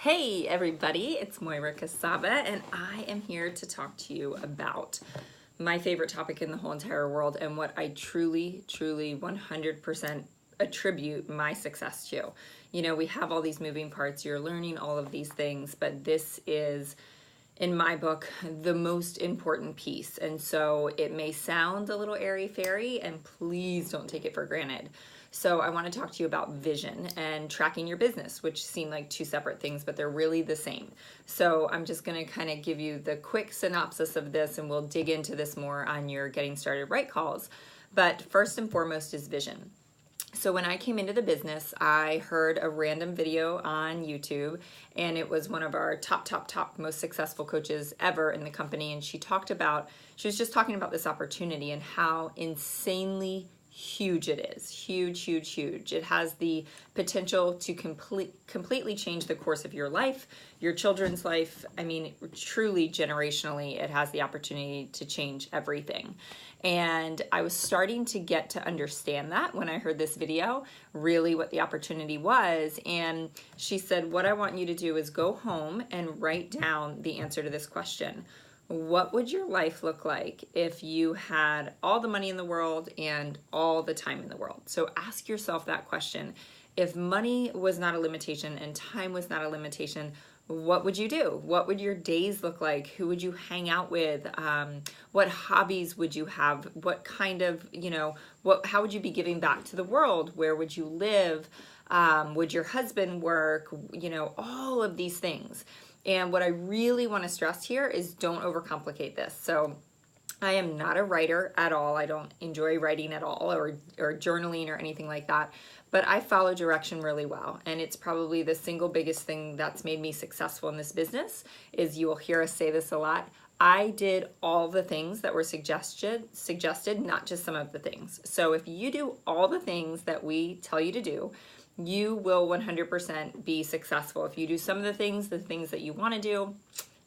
Hey everybody, it's Moira Casaba, and I am here to talk to you about my favorite topic in the whole entire world and what I truly 100% attribute my success to. You know, we have all these moving parts, you're learning all of these things, but this is, in my book, the most important piece. And so it may sound a little airy-fairy, and please don't take it for granted. So I want to talk to you about vision and tracking your business, which seem like two separate things, but they're really the same. So I'm just going to kind of give you the quick synopsis of this, and we'll dig into this more on your Getting Started Right calls. But first and foremost is vision. So when I came into the business, I heard a random video on YouTube, and it was one of our top most successful coaches ever in the company. And she was just talking about this opportunity and how insanely huge it is. Huge. It has the potential to completely change the course of your life, your children's life. I mean, truly generationally, it has the opportunity to change everything. And I was starting to get to understand that when I heard this video, really what the opportunity was. And she said, what I want you to do is go home and write down the answer to this question. What would your life look like if you had all the money in the world and all the time in the world? So ask yourself that question. If money was not a limitation and time was not a limitation, what would you do? What would your days look like? Who would you hang out with? What hobbies would you have? What kind of, how would you be giving back to the world? Where would you live? Would your husband work? All of these things. And what I really want to stress here is don't overcomplicate this. So I am not a writer at all. I don't enjoy writing at all or journaling or anything like that. But I follow direction really well. And it's probably the single biggest thing that's made me successful in this business is you will hear us say this a lot. I did all the things that were suggested, not just some of the things. So if you do all the things that we tell you to do, you will 100% be successful. If you do some of the things that you want to do,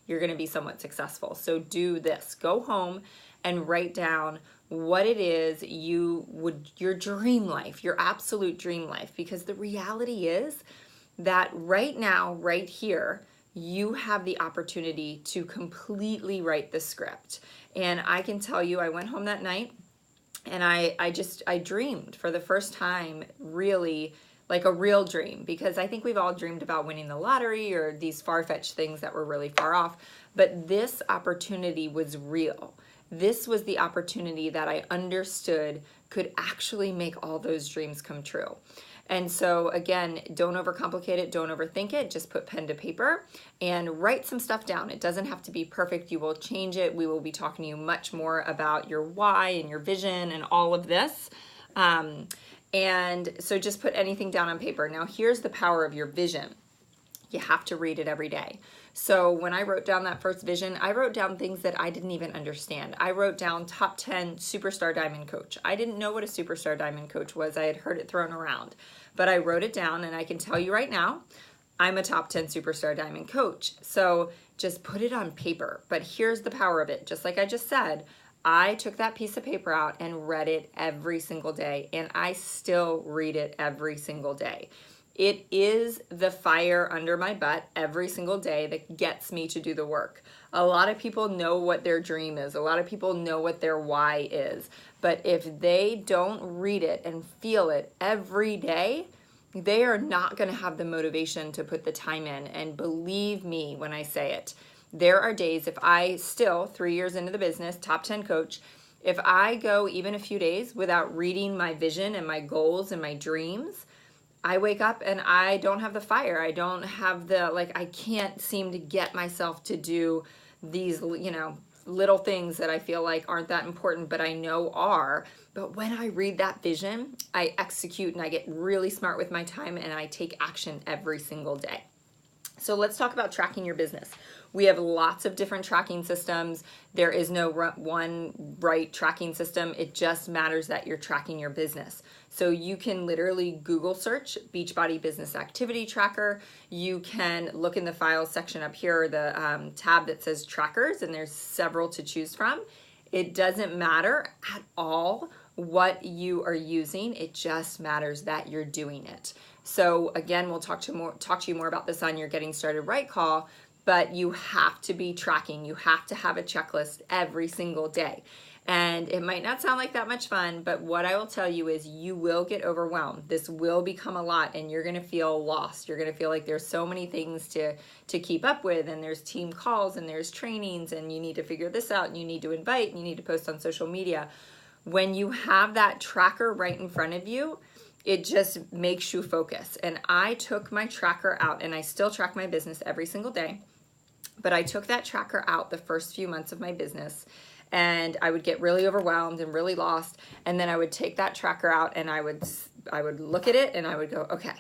you're going to be somewhat successful. So do this. Go home and write down what it is your dream life, your absolute dream life. Because the reality is that right now, right here, you have the opportunity to completely write the script. And I can tell you, I went home that night and I dreamed for the first time, really like a real dream, because I think we've all dreamed about winning the lottery or these far-fetched things that were really far off, but this opportunity was real. This was the opportunity that I understood could actually make all those dreams come true. And so again, don't overcomplicate it, don't overthink it, just put pen to paper and write some stuff down. It doesn't have to be perfect, you will change it. We will be talking to you much more about your why and your vision and all of this. And so just put anything down on paper. Now here's the power of your vision. You have to read it every day. So when I wrote down that first vision, I wrote down things that I didn't even understand. I wrote down top 10 superstar diamond coach. I didn't know what a superstar diamond coach was. I had heard it thrown around, but I wrote it down, and I can tell you right now, I'm a top 10 superstar diamond coach. So just put it on paper. But here's the power of it. Just like I just said, I took that piece of paper out and read it every single day, and I still read it every single day. It is the fire under my butt every single day that gets me to do the work. A lot of people know what their dream is. A lot of people know what their why is. But if they don't read it and feel it every day, they are not going to have the motivation to put the time in. And believe me when I say it, there are days, if I still, 3 years into the business, top 10 coach, if I go even a few days without reading my vision and my goals and my dreams, I wake up and I don't have the fire. I don't have I can't seem to get myself to do these, little things that I feel like aren't that important, but I know are. But when I read that vision, I execute and I get really smart with my time and I take action every single day. So let's talk about tracking your business. We have lots of different tracking systems. There is no one right tracking system. It just matters that you're tracking your business. So you can literally Google search Beachbody Business Activity Tracker. You can look in the files section up here, the tab that says trackers, and there's several to choose from. It doesn't matter at all what you are using. It just matters that you're doing it. So again, we'll talk to you more about this on your Getting Started Right call, but you have to be tracking. You have to have a checklist every single day. And it might not sound like that much fun, but what I will tell you is you will get overwhelmed. This will become a lot and you're gonna feel lost. You're gonna feel like there's so many things to keep up with, and there's team calls and there's trainings and you need to figure this out and you need to invite and you need to post on social media. When you have that tracker right in front of you, it just makes you focus. And I took my tracker out, and I still track my business every single day, but I took that tracker out the first few months of my business, and I would get really overwhelmed and really lost. And then I would take that tracker out and I would look at it and I would go, okay,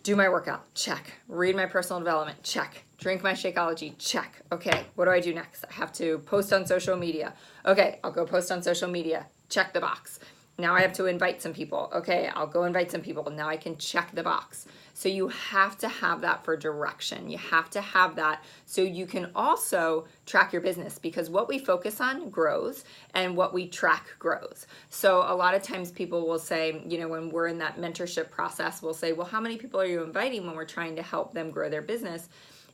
do my workout, check. Read my personal development, check. Drink my Shakeology, check. Okay, what do I do next? I have to post on social media. Okay, I'll go post on social media, check the box. Now I have to invite some people. Okay, I'll go invite some people. Now I can check the box. So you have to have that for direction. You have to have that so you can also track your business, because what we focus on grows and what we track grows. So a lot of times people will say, you know, when we're in that mentorship process, we'll say, well, how many people are you inviting when we're trying to help them grow their business?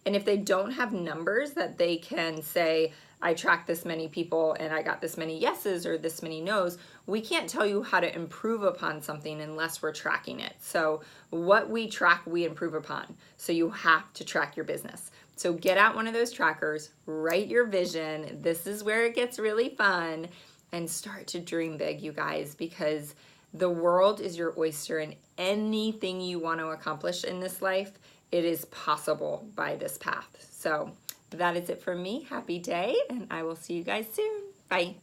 And if they don't have numbers that they can say, I tracked this many people and I got this many yeses or this many no's, we can't tell you how to improve upon something unless we're tracking it. So what we track, we improve upon. So you have to track your business. So get out one of those trackers, write your vision. This is where it gets really fun, and start to dream big, you guys, because the world is your oyster, and anything you want to accomplish in this life, it is possible by this path. So that is it for me. Happy day, and I will see you guys soon. Bye.